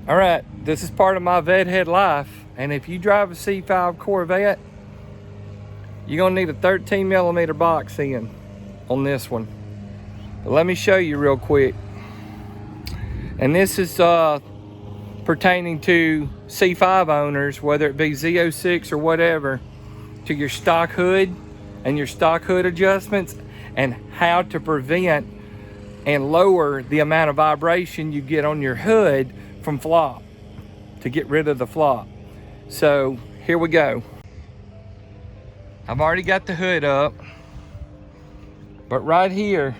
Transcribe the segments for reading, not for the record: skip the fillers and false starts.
All right, this is part of my vet head life, and if you drive a C5 Corvette, you're gonna need a 13mm box in on this one. But let me show you real quick. And this is pertaining to C5 owners, whether it be Z06 or whatever, to your stock hood and your stock hood adjustments, and how to prevent and lower the amount of vibration you get on your hood from flop, to get rid of the flop. So here we go. I've already got the hood up, but right here,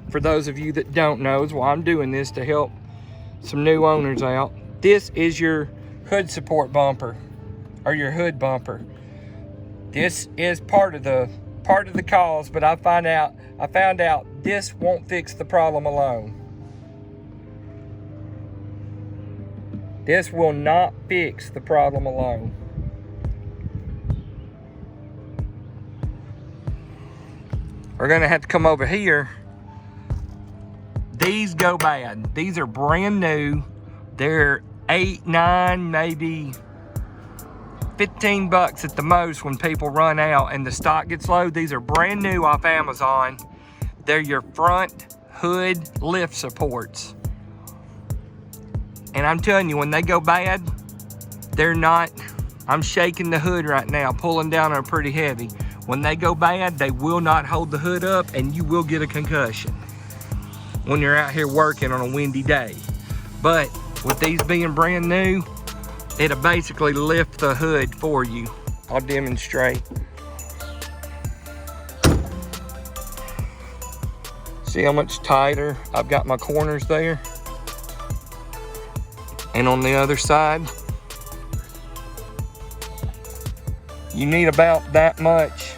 for those of you that don't know, is why I'm doing this, to help some new owners out. This is your hood support bumper, or your hood bumper. This is part of the cause, but I found out this won't fix the problem alone. This will not fix the problem alone. We're gonna have to come over here. These go bad. These are brand new. They're 8, 9, maybe 15 bucks at the most when people run out and the stock gets low. These are brand new off Amazon. They're your front hood lift supports. And I'm telling you, when they go bad, they're not, I'm shaking the hood right now, pulling down on pretty heavy. When they go bad, they will not hold the hood up, and you will get a concussion when you're out here working on a windy day. But with these being brand new, it'll basically lift the hood for you. I'll demonstrate. See how much tighter I've got my corners there? And on the other side, you need about that much.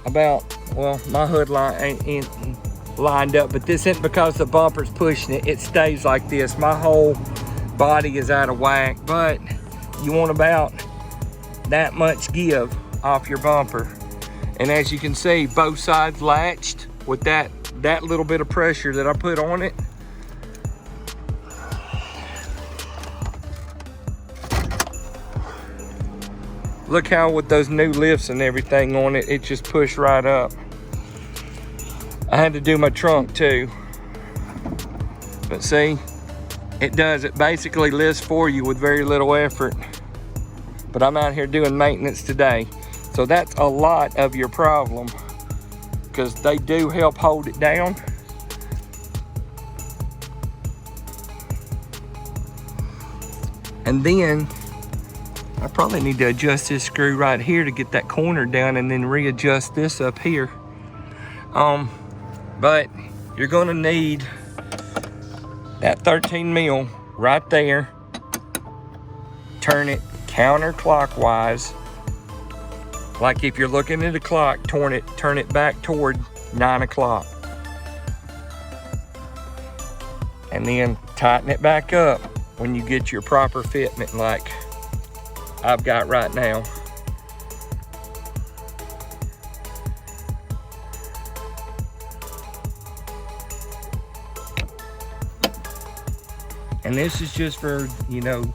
Well, my hood line ain't lined up, but this isn't because the bumper's pushing it. It stays like this. My whole body is out of whack, but you want about that much give off your bumper. And as you can see, both sides latched with that little bit of pressure that I put on it. Look how with those new lifts and everything on it, it just pushed right up. I had to do my trunk too. But see, it does. It basically lifts for you with very little effort. But I'm out here doing maintenance today. So that's a lot of your problem, because they do help hold it down. And then I probably need to adjust this screw right here to get that corner down, and then readjust this up here. But you're gonna need that 13 mil right there. Turn it counterclockwise. Like if you're looking at the clock, turn it back toward 9 o'clock. And then tighten it back up when you get your proper fitment like I've got right now. And this is just for, you know,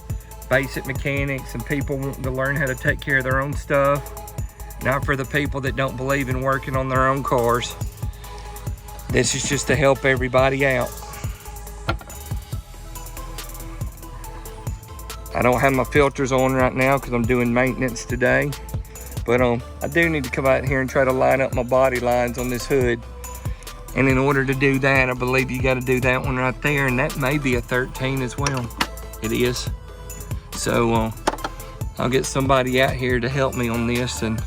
basic mechanics and people wanting to learn how to take care of their own stuff. Not for the people that don't believe in working on their own cars. This is just to help everybody out. I don't have my filters on right now because I'm doing maintenance today. But I do need to come out here and try to line up my body lines on this hood. And in order to do that, I believe you got to do that one right there. And that may be a 13 as well. It is. So I'll get somebody out here to help me on this, and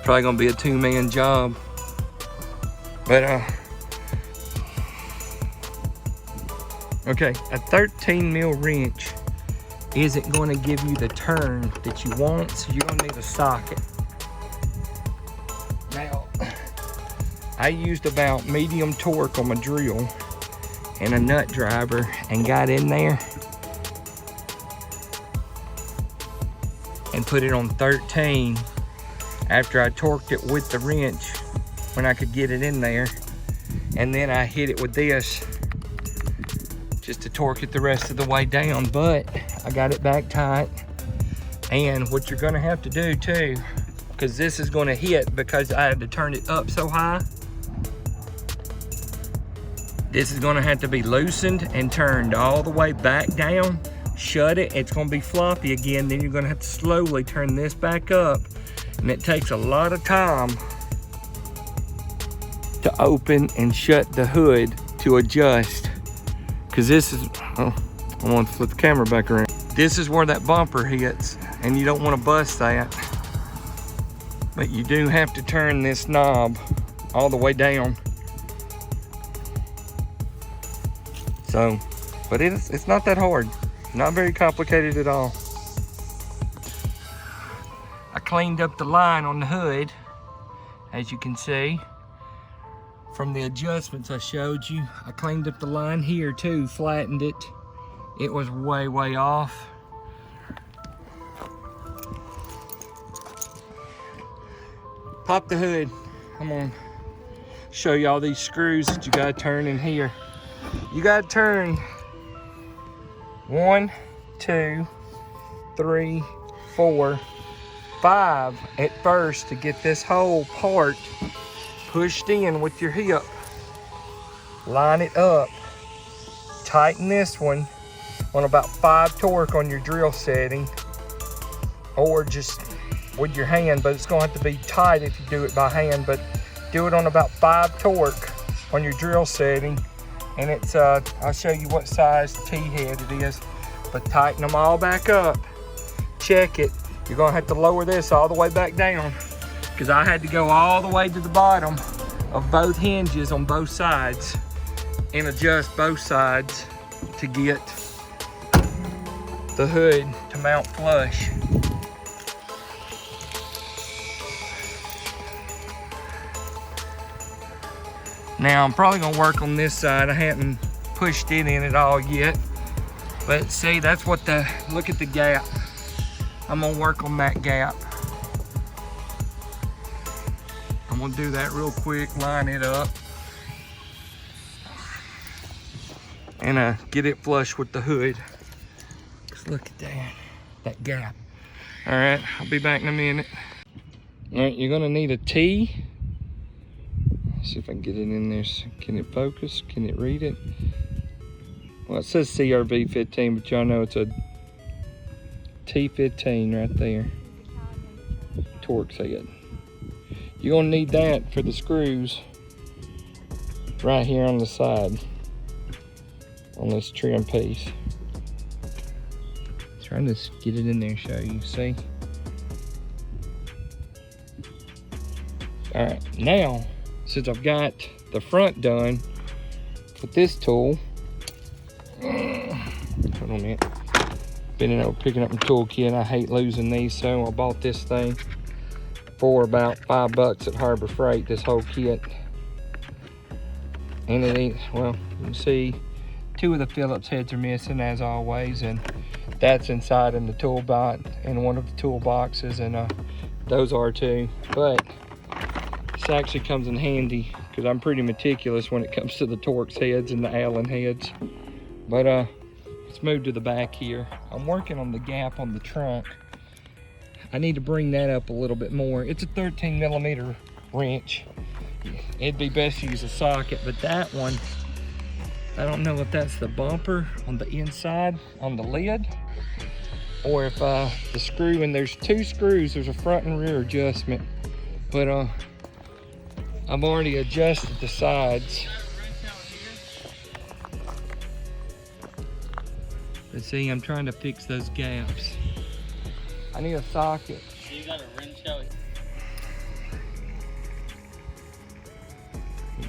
probably gonna be a 2-man job. But okay, a 13 mil wrench isn't going to give you the turn that you want, so you're going to need a socket. Now, I used about medium torque on my drill and a nut driver and got in there and put it on 13 after I torqued it with the wrench when I could get it in there. And then I hit it with this just to torque it the rest of the way down, but I got it back tight. And what you're gonna have to do too, because this is gonna hit because I had to turn it up so high, this is gonna have to be loosened and turned all the way back down. Shut it, it's gonna be floppy again. Then you're gonna have to slowly turn this back up. And it takes a lot of time to open and shut the hood to adjust. Cause this is, oh, I want to flip the camera back around. This is where that bumper hits and you don't want to bust that. But you do have to turn this knob all the way down. So, but it's not that hard. Not very complicated at all. I cleaned up the line on the hood, as you can see. From the adjustments I showed you, I cleaned up the line here too, flattened it. It was way, way off. Pop the hood. I'm gonna show you all these screws that you gotta turn in here. You gotta turn 1, 2, 3, 4, 5 at first to get this whole part pushed in with your hip. Line it up. Tighten this one on about 5 torque on your drill setting, or just with your hand, but it's gonna have to be tight if you do it by hand, but do it on about 5 torque on your drill setting. And it's, I'll show you what size T-head it is, but tighten them all back up. Check it. You're gonna have to lower this all the way back down, because I had to go all the way to the bottom of both hinges on both sides and adjust both sides to get the hood to mount flush. Now I'm probably gonna work on this side. I haven't pushed it in at all yet, but see, that's what look at the gap. I'm gonna work on that gap. I'm gonna do that real quick, line it up, and get it flush with the hood. Just look at that gap. All right, I'll be back in a minute. All right, you're gonna need a T. See if I can get it in there. Can it focus? Can it read it? Well, it says CRV 15, but y'all know it's a T15 right there. Torque head. You're gonna need that for the screws right here on the side on this trim piece. Trying to get it in there and show you, see? All right, now, since I've got the front done with this tool, hold on a minute. Been picking up my toolkit. I hate losing these, so I bought this thing for about $5 at Harbor Freight, this whole kit. And it ain't, well, you can see 2 of the Phillips heads are missing as always, and that's inside in the toolbox, in one of the toolboxes, and those are too. But this actually comes in handy because I'm pretty meticulous when it comes to the Torx heads and the Allen heads. But let's move to the back here. I'm working on the gap on the trunk. I need to bring that up a little bit more. It's a 13mm wrench. It'd be best to use a socket, but that one, I don't know if that's the bumper on the inside on the lid, or if the screw, and there's 2 screws, there's a front and rear adjustment, but I've already adjusted the sides. But see, I'm trying to fix those gaps. I need a socket. You got a wrench out.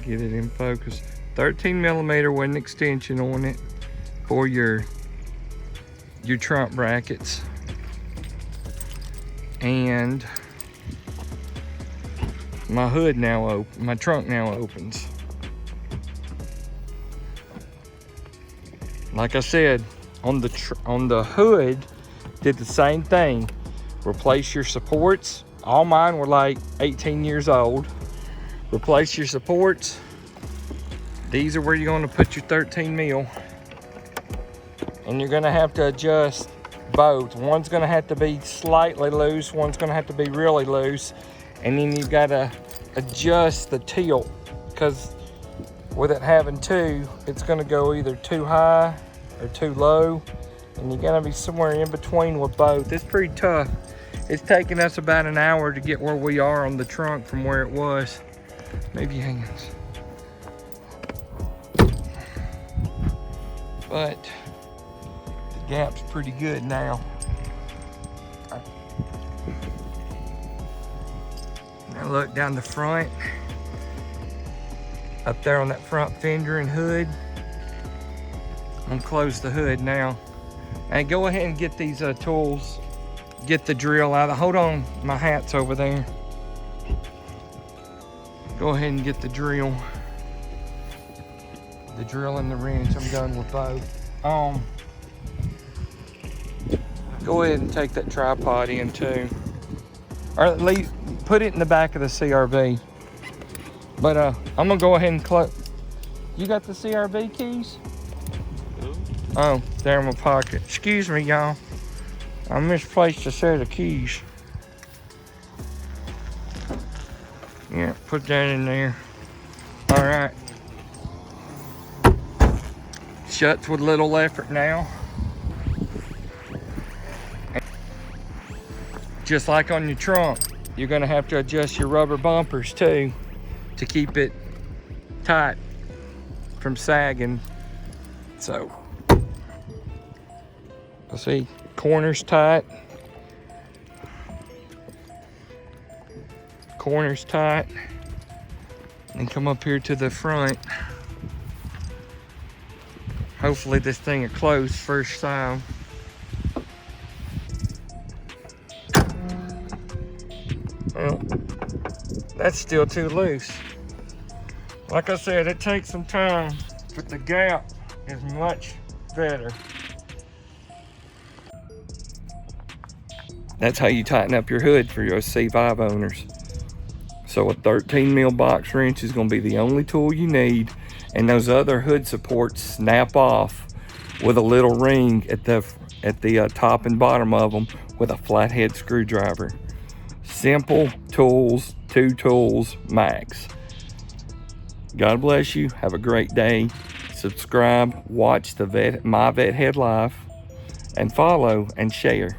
Get it in focus. 13mm with an extension on it for your trunk brackets. And my hood now open, my trunk now opens. Like I said, on the hood, did the same thing. Replace your supports. All mine were like 18 years old. Replace your supports. These are where you're going to put your 13mm. and you're gonna have to adjust both. One's gonna have to be slightly loose, one's gonna have to be really loose, and then you've gotta adjust the tilt, because with it having two, it's gonna go either too high or too low, and you're gonna be somewhere in between with both. It's pretty tough. It's taken us about an hour to get where we are on the trunk from where it was. Move your hands. But the gap's pretty good now. Now look down the front. Up there on that front fender and hood. I'm gonna close the hood now. And go ahead and get these tools. Get the drill out. Hold on, my hat's over there. Go ahead and get the drill. The drill and the wrench. I'm done with both. Go ahead and take that tripod in too. Or at least put it in the back of the CRV. But I'm gonna go ahead and close. You got the CRV keys? Oh, they're in my pocket. Excuse me, y'all. I misplaced a set of keys. Yeah, put that in there. All right. Shuts with little effort now. Just like on your trunk, you're gonna have to adjust your rubber bumpers too to keep it tight from sagging. So, let's see, corners tight. Corners tight. And come up here to the front. Hopefully this thing will close first time. Well, that's still too loose. Like I said, it takes some time, but the gap is much better. That's how you tighten up your hood for your C5 owners. So a 13 mil box wrench is gonna be the only tool you need, and those other hood supports snap off with a little ring at the top and bottom of them with a flathead screwdriver. Simple tools, 2 tools max. God bless you. Have a great day. Subscribe, watch the My Vet Head Life, and follow and share.